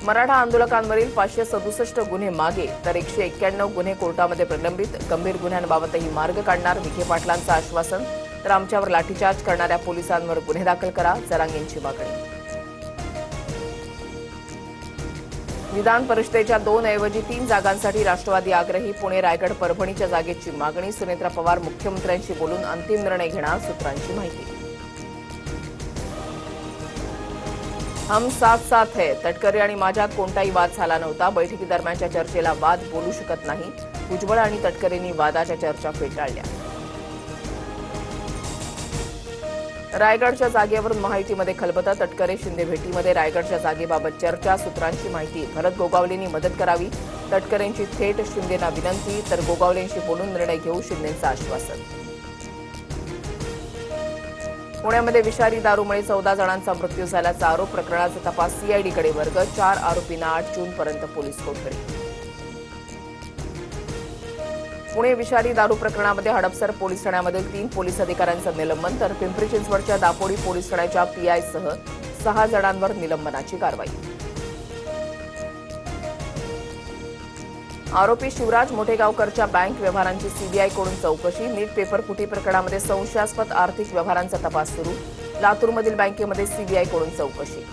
मराठा आंदोलकांवरील 567 गुन्हे मागे तर 191 गुन्हे कोर्टामध्ये प्रलंबित. गंभीर गुन्ह्यांबाबतही मार्ग काढणार. विखे पाटलांचं आश्वासन. तर आमच्यावर लाठीचार्ज करणाऱ्या पोलिसांवर गुन्हे दाखल करा, जरांगेंची मागणी. विधान परिषदेच्या 2 ऐवजी 3 जागांसाठी राष्ट्रवादी आग्रही. पुणे, रायगड, परभणीच्या जागेची मागणी. सुनेत्रा पवार मुख्यमंत्र्यांशी बोलून अंतिम निर्णय घेणार, सूत्रांची माहिती. हम साथ साथ है. तटकरे आणि माझ्यात कोणताही वाद झाला नव्हता. बैठकीदरम्यानच्या चर्चेला वाद बोलू शकत नाही. भुजबळ आणि तटकरेंनी वादाच्या चर्चा फेटाळल्या. रायगडच्या जागेवरून महायुतीमध्ये खलबतं. तटकरे शिंदे भेटीमध्ये रायगडच्या जागेबाबत चर्चा, सूत्रांची माहिती. भरत गोगावलेंनी मदत करावी. तटकरेंची थेट शिंदेंना विनंती. तर गोगावलेंशी बोलून निर्णय घेऊ, शिंदेंचं आश्वासन. पुण्यामध्ये विषारी दारूमुळे 14 जणांचा मृत्यू झाल्याचा आरोप. प्रकरणाचा तपास सीआयडीकडे वर्ग. 4 आरोपींना 8 जूनपर्यंत पोलीस कोठडी. पुणे विषारी दारू प्रकरणामध्ये हडपसर पोलीस ठाण्यामधील 3 पोलीस अधिकाऱ्यांचं निलंबन. तर पिंपरी चिंचवडच्या दापोडी पोलीस ठाण्याच्या पीआयसह 6 जणांवर निलंबनाची कारवाई. आरोपी शिवराज मोठेगावकरच्या बँक व्यवहारांची सीबीआयकडून चौकशी. नीट पेपर फुटी प्रकरणामध्ये संशयास्पद आर्थिक व्यवहारांचा तपास सुरू. लातूरमधील बँकेमध्ये सीबीआयकडून चौकशी.